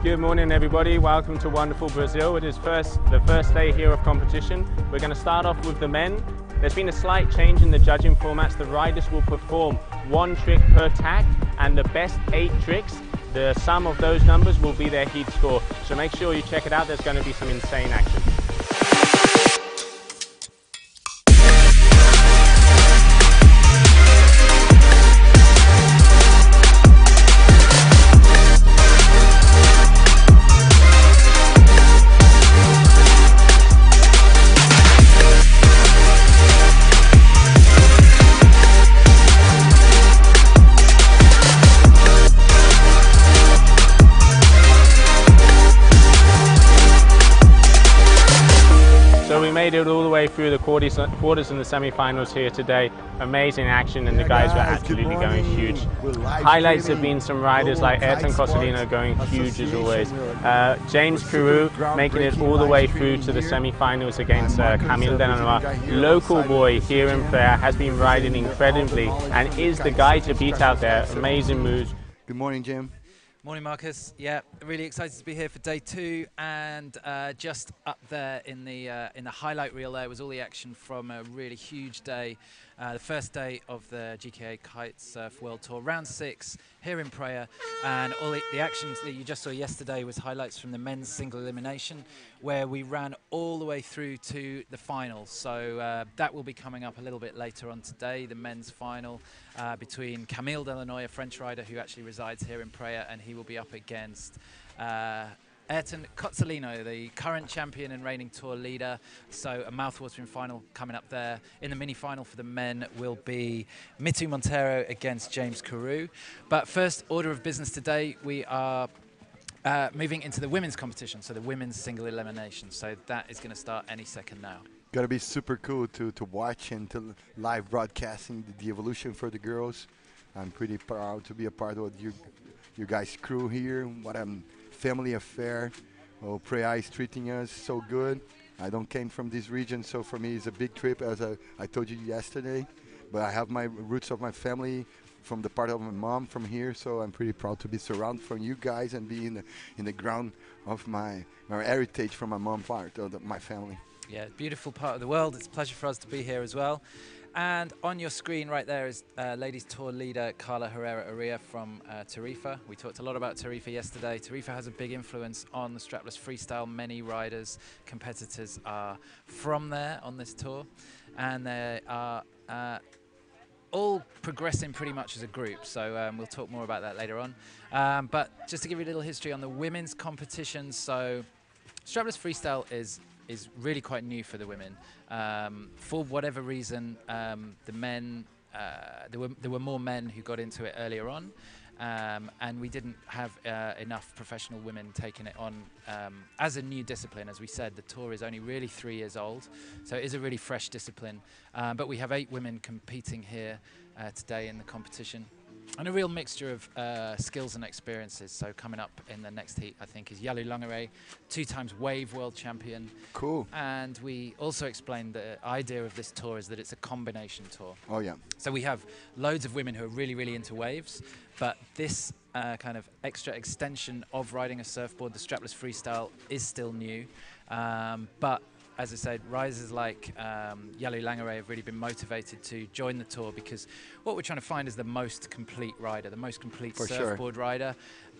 Good morning everybody, welcome to wonderful Brazil. It is the first day here of competition. We're going to start off with the men. There's been a slight change in the judging formats. The riders will perform one trick per tack, and the best 8 tricks, the sum of those numbers will be their heat score. So make sure you check it out, there's going to be some insane action. Made it all the way through the quarters and the semi-finals here today. Amazing action, and the guys were absolutely going huge. Highlights have been some riders like Ayrton Cosolino going huge as always. James Carew making it all the way through to the semi-finals against Camille Delanois. Local boy here in Prea has been riding incredibly and is the guy to beat out there. Amazing moves. Good morning, Jim. Morning, Marcus. Yeah, really excited to be here for day 2, and just up there in the highlight reel there was all the action from a really huge day, the first day of the GKA Kite-Surf World Tour, round 6 here in Prea, and all the actions that you just saw yesterday was highlights from the men's single elimination, where we ran all the way through to the final. So that will be coming up a little bit later on today, the men's final between Camille Delanois, a French rider who actually resides here in Prea, and he will be up against Ayrton Cosolino, the current champion and reigning tour leader. So a mouthwatering final coming up there. In the mini-final for the men will be Mitu Montero against James Carew. But first order of business today, we are moving into the women's competition, so the women's single elimination. So that is going to start any second now. Gotta be super cool to watch and to live broadcasting the evolution for the girls. I'm pretty proud to be a part of you guys' crew here. What a family affair. Oh, Prea is treating us so good. I don't came from this region, so for me it's a big trip, as I told you yesterday. But I have my roots of my family from the part of my mom from here, so I'm pretty proud to be surrounded from you guys and be in the ground of my heritage from my mom part of my family. Yeah, beautiful part of the world. It's a pleasure for us to be here as well. And on your screen right there is ladies tour leader Carla Herrera from Tarifa. We talked a lot about Tarifa yesterday. Tarifa has a big influence on the strapless freestyle. Many riders, competitors are from there on this tour, and they are all progressing pretty much as a group, so we'll talk more about that later on. But just to give you a little history on the women's competition, so strapless freestyle is really quite new for the women. For whatever reason, the men, there were more men who got into it earlier on, and we didn't have enough professional women taking it on as a new discipline. As we said, the tour is only really 3 years old, so it is a really fresh discipline. But we have 8 women competing here today in the competition. And a real mixture of skills and experiences. So coming up in the next heat, I think, is Yalu Langare, 2 times wave world champion. Cool. And we also explained the idea of this tour is that it's a combination tour. Oh, yeah. So we have loads of women who are really, really into waves, but this kind of extra extension of riding a surfboard, the strapless freestyle, is still new. But as I said, riders like Yalu Langare have really been motivated to join the tour, because what we're trying to find is the most complete rider, the most complete surfboard rider,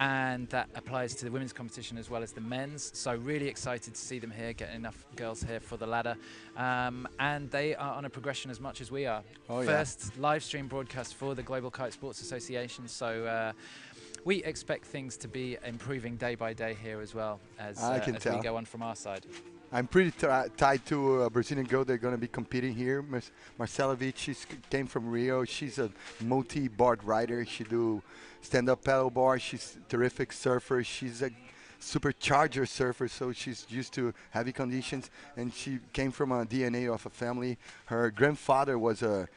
and that applies to the women's competition as well as the men's. So really excited to see them here, getting enough girls here for the ladder, and they are on a progression as much as we are. Oh, First live stream broadcast for the Global Kite Sports Association, so we expect things to be improving day by day here as well as we go on from our side. I'm pretty tied to a Brazilian girl. They're going to be competing here. Marcelovic, she came from Rio. She's a multi-board rider. She do stand-up paddleboard. She's a terrific surfer. She's a supercharger surfer, so she's used to heavy conditions. And she came from a DNA of a family. Her grandfather was a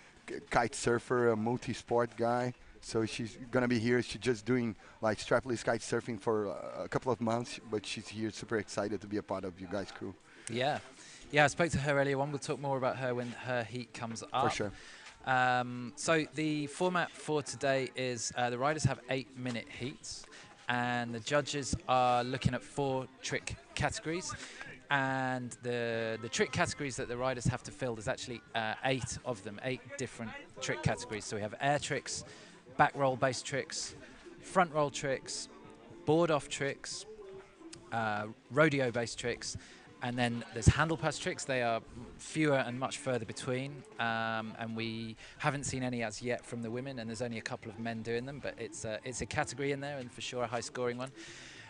kite surfer, a multi-sport guy. So she's going to be here. She's just doing like strapless kite surfing for a couple of months, but she's here, super excited to be a part of you guys' crew. Yeah. Yeah, I spoke to her earlier on. We'll talk more about her when her heat comes up. For sure. So the format for today is the riders have 8-minute heats. and the judges are looking at 4 trick categories. And the trick categories that the riders have to fill, there's actually 8 of them, 8 different trick categories. So we have air tricks, back roll based tricks, front roll tricks, board off tricks, rodeo based tricks, and then there's handle pass tricks. They are fewer and much further between, and we haven't seen any as yet from the women, and there's only a couple of men doing them, but it's a category in there, and for sure a high scoring one.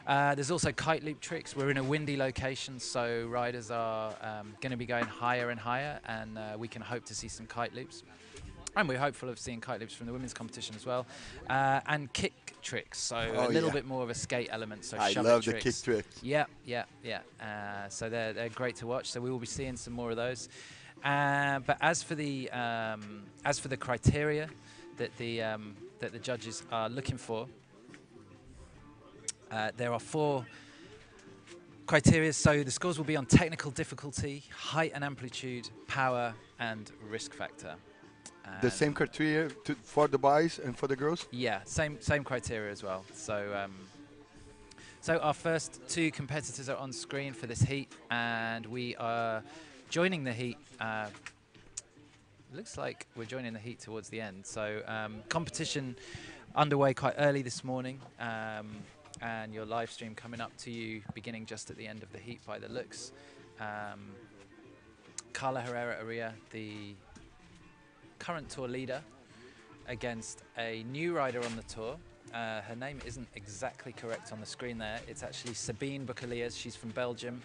There's also kite loop tricks. We're in a windy location, so riders are going to be going higher and higher, and we can hope to see some kite loops. And we're hopeful of seeing kite loops from the women's competition as well. And kick tricks, so a little bit more of a skate element. So I love the kick tricks. Yeah. So they're great to watch. So we will be seeing some more of those. But as for the criteria that the judges are looking for, there are 4 criteria. So the scores will be on technical difficulty, height and amplitude, power, and risk factor. The same criteria for the boys and for the girls? Yeah, same criteria as well. So so our first 2 competitors are on screen for this heat, and we are joining the heat. Looks like we're joining the heat towards the end. So competition underway quite early this morning, and your live stream coming up to you beginning just at the end of the heat by the looks. Carla Herrera-Aria, the current tour leader, against a new rider on the tour. Her name isn't exactly correct on the screen there. It's actually Sabine Boucaliers. She's from Belgium.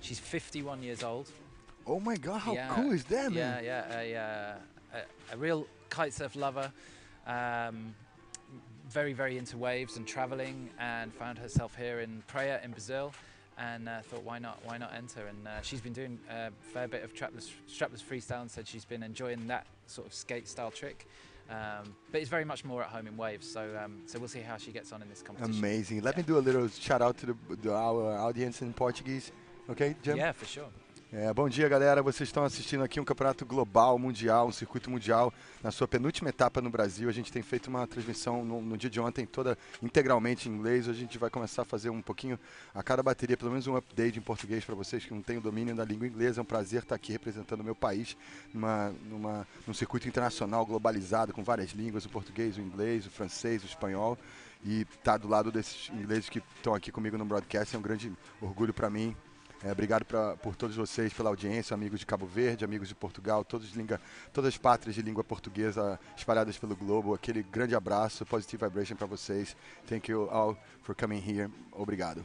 She's 51 years old. Oh my God, how cool is that, man? Yeah, a real kitesurf lover. Very, very into waves and traveling, and found herself here in Prea in Brazil, and thought, why not enter? And she's been doing a fair bit of strapless freestyle, and said she's been enjoying that sort of skate style trick, but it's very much more at home in waves. So so we'll see how she gets on in this competition. Amazing. Let me do a little shout out to our audience in Portuguese. Okay, Jim? Yeah, for sure. Bom dia, galera. Vocês estão assistindo aqui um campeonato global, mundial, um circuito mundial, na sua penúltima etapa no Brasil. A gente tem feito uma transmissão no dia de ontem, toda integralmente em inglês. A gente vai começar a fazer um pouquinho a cada bateria, pelo menos um update em português para vocês que não têm o domínio da língua inglesa. É um prazer estar aqui representando o meu país num circuito internacional globalizado, com várias línguas, o português, o inglês, o francês, o espanhol. E estar do lado desses ingleses que estão aqui comigo no broadcast é um grande orgulho para mim. Obrigado por todos vocês pela audiência, amigos de Cabo Verde, amigos de Portugal, todas as pátrias de língua portuguesa espalhadas pelo globo. Aquele grande abraço, positive vibration para vocês. Thank you all for coming here. Obrigado.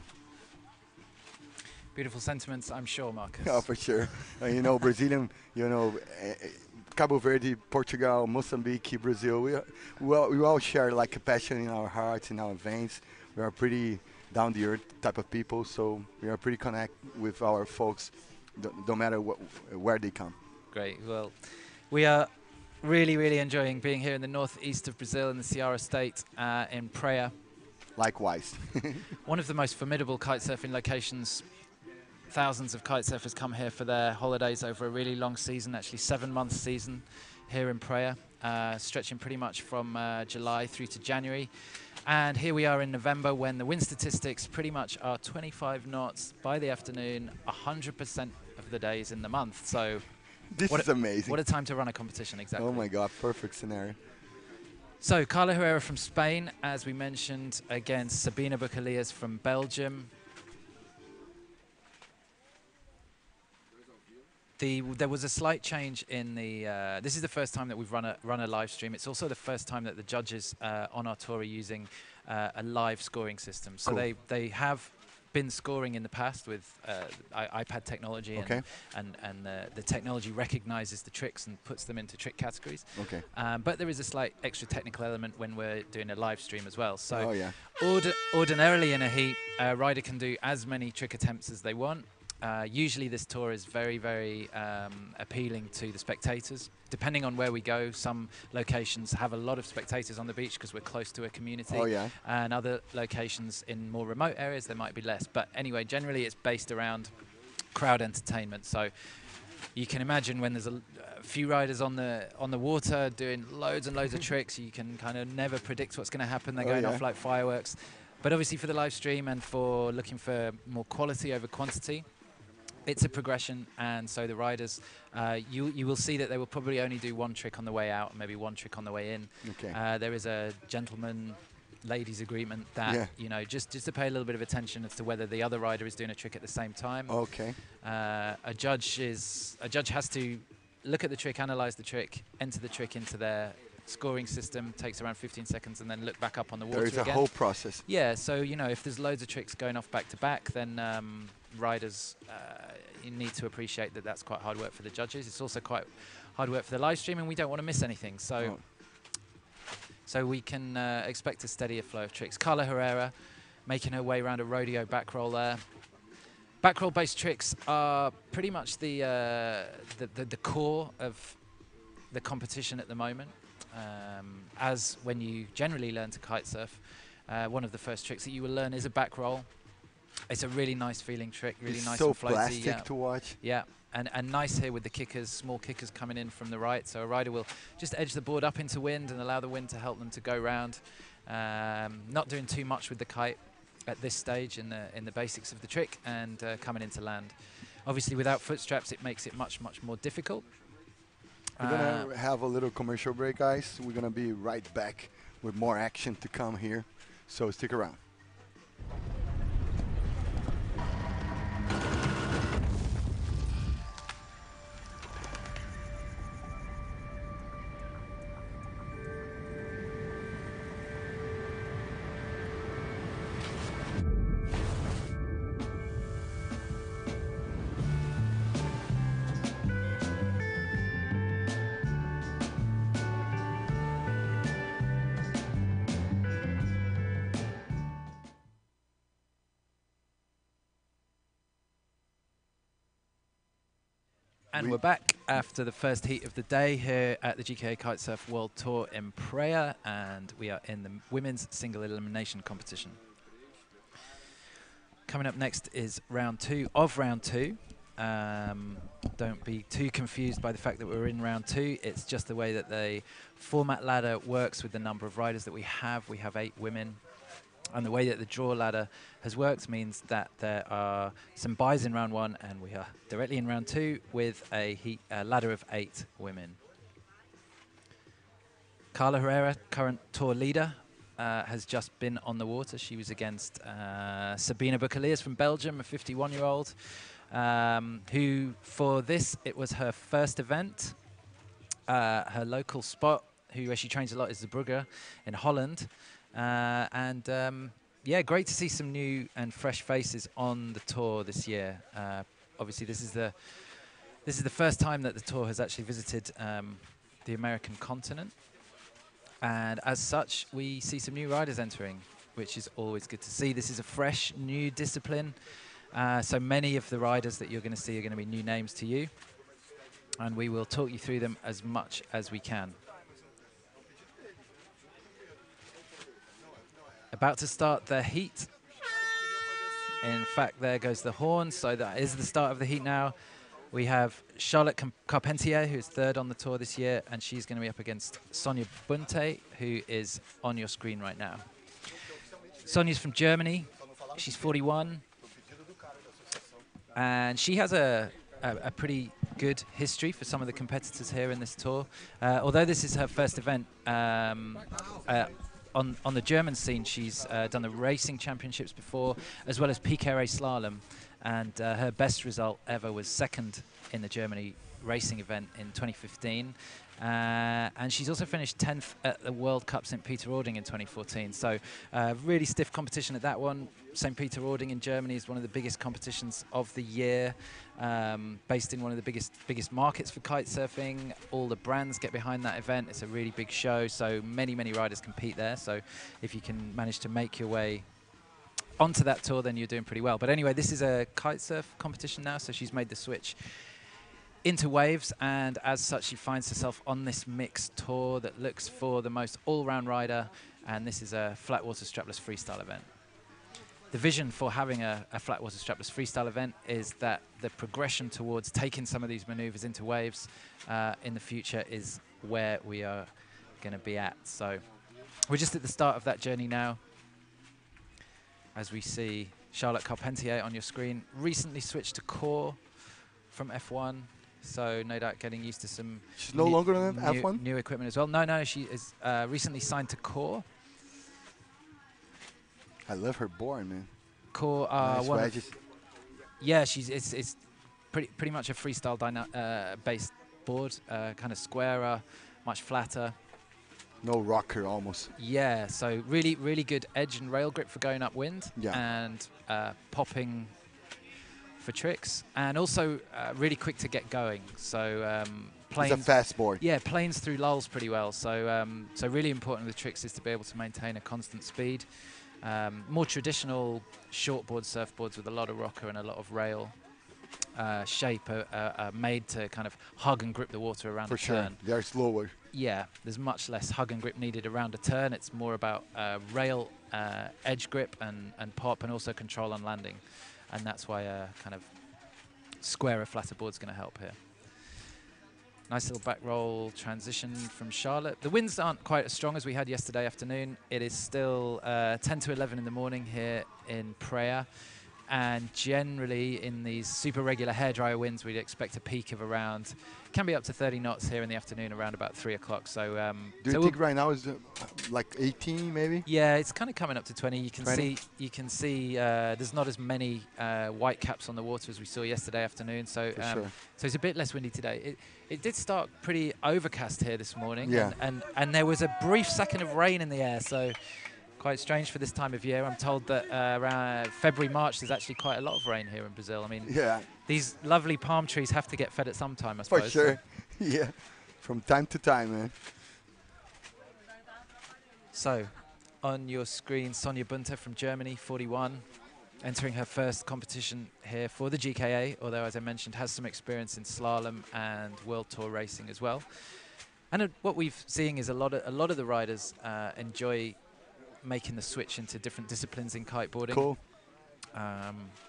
Beautiful sentiments, I'm sure, Marcus. Oh, for sure. Brazilian, Cabo Verde, Portugal, Mozambique, Brazil. We all share like a passion in our hearts, in our veins. We are pretty down-the-earth type of people, so we are pretty connect with our folks, no matter where they come. Great. Well, we are really, really enjoying being here in the northeast of Brazil in the Ceara state, in Prea. Likewise. One of the most formidable kitesurfing locations. Thousands of kitesurfers come here for their holidays over a really long season, actually 7-month season here in Prea, stretching pretty much from July through to January. And here we are in November, when the wind statistics pretty much are 25 knots by the afternoon, 100% of the days in the month. So this is amazing. What a time to run a competition, exactly. Oh my God, perfect scenario. So Carla Herrera from Spain, as we mentioned, against Sabina Boucaliers from Belgium. There was a slight change in the. This is the first time that we've run a live stream. It's also the first time that the judges on our tour are using a live scoring system. So cool. they have been scoring in the past with iPad technology, okay. and the technology recognizes the tricks and puts them into trick categories. Okay. But there is a slight extra technical element when we're doing a live stream as well. So oh, yeah. Ordinarily in a heat, a rider can do as many trick attempts as they want. Usually this tour is very, very appealing to the spectators. Depending on where we go, some locations have a lot of spectators on the beach because we're close to a community. Oh, yeah. And other locations in more remote areas, there might be less. But anyway, generally it's based around crowd entertainment. So you can imagine when there's a few riders on the water doing loads and loads of tricks, you can kind of never predict what's going to happen. They're going off like fireworks. But obviously for the live stream and for looking for more quality over quantity, it's a progression, and so the riders, you will see that they will probably only do one trick on the way out and maybe one trick on the way in. Okay. There is a gentleman ladies agreement that you know, just to pay a little bit of attention as to whether the other rider is doing a trick at the same time. Okay. A judge has to look at the trick, analyze the trick, enter the trick into their scoring system, takes around 15 seconds, and then look back up on the water There is again. a whole process. Yeah, so you know, if there's loads of tricks going off back to back, then riders, you need to appreciate that that's quite hard work for the judges. It's also quite hard work for the live stream, and we don't want to miss anything. So, so we can expect a steadier flow of tricks. Carla Herrera making her way around a rodeo back roll there. Back roll based tricks are pretty much the core of the competition at the moment. As when you generally learn to kite surf, one of the first tricks that you will learn is a back roll. It's a really nice feeling trick, really nice so and floaty. plastic to watch. Yeah, and nice here with the kickers, small kickers coming in from the right. So a rider will just edge the board up into wind and allow the wind to help them to go round. Not doing too much with the kite at this stage in the basics of the trick, and coming into land. Obviously without foot straps it makes it much more difficult. We're gonna have a little commercial break, guys. We're gonna be right back with more action to come here, so stick around. And we're back after the first heat of the day here at the GKA Kite-Surf World Tour in Prea, and we are in the women's single elimination competition. Coming up next is round two of round two. Don't be too confused by the fact that we're in round two. It's just the way that the format ladder works with the number of riders that we have. We have 8 women. And the way that the draw ladder has worked means that there are some buys in round one, and we are directly in round two with a ladder of 8 women. Carla Herrera, current tour leader, has just been on the water. She was against Sabina Bucaliers from Belgium, a 51-year-old, who for this, it was her first event. Her local spot, where she trains a lot, is the Brugge in Holland. Yeah, great to see some new and fresh faces on the tour this year. Obviously, this is the first time that the tour has actually visited the American continent, and as such, we see some new riders entering, which is always good to see. This is a fresh, new discipline, so many of the riders that you're going to see are going to be new names to you, and we will talk you through them as much as we can. About to start the heat. In fact, there goes the horn, so that is the start of the heat now. We have Charlotte Carpentier, who's 3rd on the tour this year, and she's going to be up against Sonia Bunte, who is on your screen right now. Sonia's from Germany. She's 41. And she has a pretty good history for some of the competitors here in this tour. Although this is her first event, on the German scene, she's done the racing championships before, as well as PKA slalom, and her best result ever was 2nd in the Germany racing event in 2015. And she's also finished 10th at the World Cup St. Peter-Ording in 2014. So really stiff competition at that one. St. Peter-Ording in Germany is one of the biggest competitions of the year, based in one of the biggest markets for kite surfing. All the brands get behind that event. It's a really big show, so many riders compete there. So if you can manage to make your way onto that tour, then you're doing pretty well. But anyway, this is a kite surf competition now, so she's made the switch into waves, and as such she finds herself on this mixed tour that looks for the most all-round rider, and this is a flat water strapless freestyle event. The vision for having a flat water strapless freestyle event is that the progression towards taking some of these maneuvers into waves in the future is where we are going to be at. So we're just at the start of that journey now. as we see Charlotte Carpentier on your screen, recently switched to core from F1, so no doubt getting used to some She's no longer on F1? New equipment as well. No, she is recently signed to core. I love her board, man. Core Nice one wedges. yeah, it's pretty much a freestyle based board, kind of squarer, much flatter. No rocker almost. Yeah, so really good edge and rail grip for going upwind, and popping for tricks, and also really quick to get going. So planes, it's a fast board. Yeah, planes through lulls pretty well. So so really important with tricks is to be able to maintain a constant speed. More traditional shortboard surfboards with a lot of rocker and a lot of rail shape are made to kind of hug and grip the water around a turn. They're slower. Yeah, there's much less hug and grip needed around a turn. It's more about rail edge grip and pop, and also control on landing. And that's why a kind of squarer, flatter board's going to help here. Nice little back roll transition from Charlotte. The winds aren't quite as strong as we had yesterday afternoon. It is still 10 to 11 in the morning here in Prea. And generally in these super regular hairdryer winds, we'd expect a peak of around, can be up to 30 knots here in the afternoon around about 3 o'clock. So, do you think right now is like 18 maybe? Yeah, it's kind of coming up to 20. You can see there's not as many white caps on the water as we saw yesterday afternoon. So so it's a bit less windy today. It did start pretty overcast here this morning. Yeah. And there was a brief second of rain in the air. So quite strange for this time of year. I'm told that around February, March, there's actually quite a lot of rain here in Brazil. I mean, these lovely palm trees have to get fed at some time, I suppose. For sure. Yeah, from time to time, man. So, on your screen, Sonja Bunter from Germany, 41, entering her first competition here for the GKA, although, as I mentioned, has some experience in slalom and World Tour racing as well. And what we've seen is a lot of the riders enjoy making the switch into different disciplines in kiteboarding. Cool.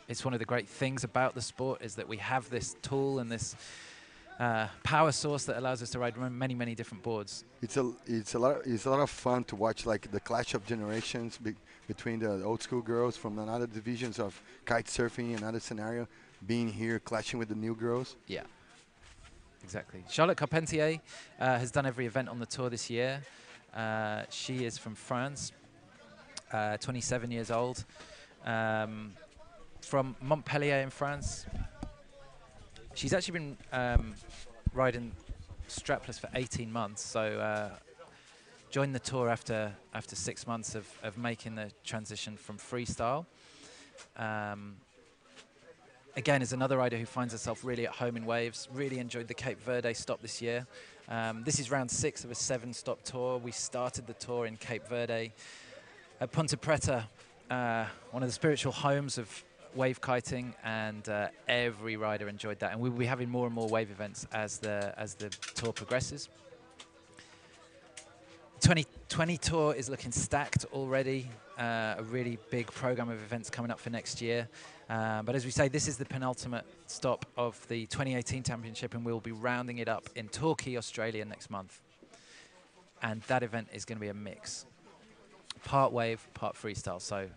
It's one of the great things about the sport is that we have this tool and this power source that allows us to ride many different boards. It's a lot of fun to watch, like the clash of generations between the old school girls from another divisions of kite surfing, another scenario, being here clashing with the new girls. Yeah, exactly. Charlotte Carpentier has done every event on the tour this year. She is from France. 27 years old, from Montpellier in France. She's actually been riding strapless for 18 months, so joined the tour after 6 months of making the transition from freestyle. Again, is another rider who finds herself really at home in waves, really enjoyed the Cape Verde stop this year. This is round 6 of a 7-stop tour. We started the tour in Cape Verde at Punta Preta, one of the spiritual homes of wave kiting, and every rider enjoyed that. And we'll be having more and more wave events as the tour progresses. 2020 tour is looking stacked already. A really big program of events coming up for next year. But as we say, this is the penultimate stop of the 2018 championship, and we'll be rounding it up in Torquay, Australia next month. And that event is going to be a mix. Part wave, part freestyle. So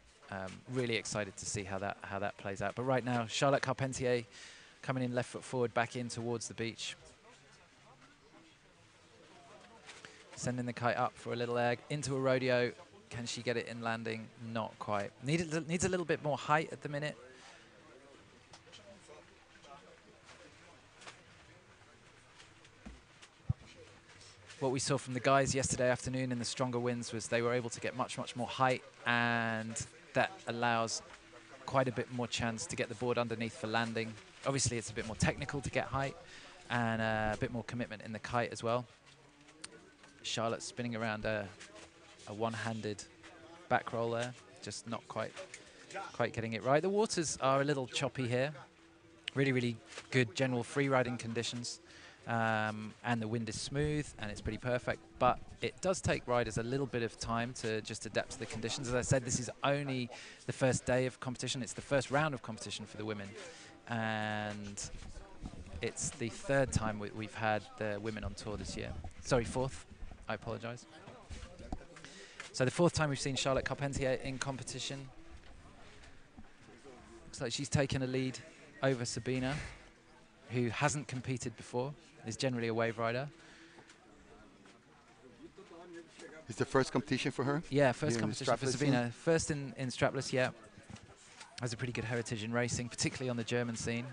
really excited to see how that plays out. But right now, Charlotte Carpentier coming in left foot forward, back in towards the beach. Sending the kite up for a little egg into a rodeo. Can she get it in landing? Not quite. Needs a little bit more height at the minute. What we saw from the guys yesterday afternoon in the stronger winds was they were able to get much more height, and that allows quite a bit more chance to get the board underneath for landing. Obviously, it's a bit more technical to get height, and a bit more commitment in the kite as well. Charlotte spinning around a one-handed back roll there, just not quite getting it right. The waters are a little choppy here. Really good general free riding conditions. And the wind is smooth and it's pretty perfect, but it does take riders a little bit of time to just adapt to the conditions. As I said, this is only the first day of competition. It's the first round of competition for the women, and it's the 3rd time we've had the women on tour this year. Sorry, 4th. I apologize. So the 4th time we've seen Charlotte Carpentier in competition. looks like she's taken a lead over Sabina, who hasn't competed before, is generally a wave rider. It's the first competition for her? Yeah, first Here in the competition for strapless Sabina. scene? First in strapless, yeah. Has a pretty good heritage in racing, particularly on the German scene.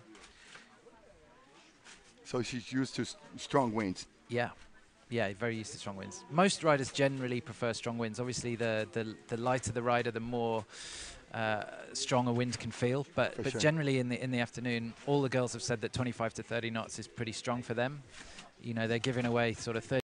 So she's used to strong winds. Yeah. Yeah, very used to strong winds. Most riders generally prefer strong winds. Obviously, the lighter the rider, the more strong a wind can feel. But Sure. generally in the afternoon, all the girls have said that 25 to 30 knots is pretty strong for them. You know, they're giving away sort of 30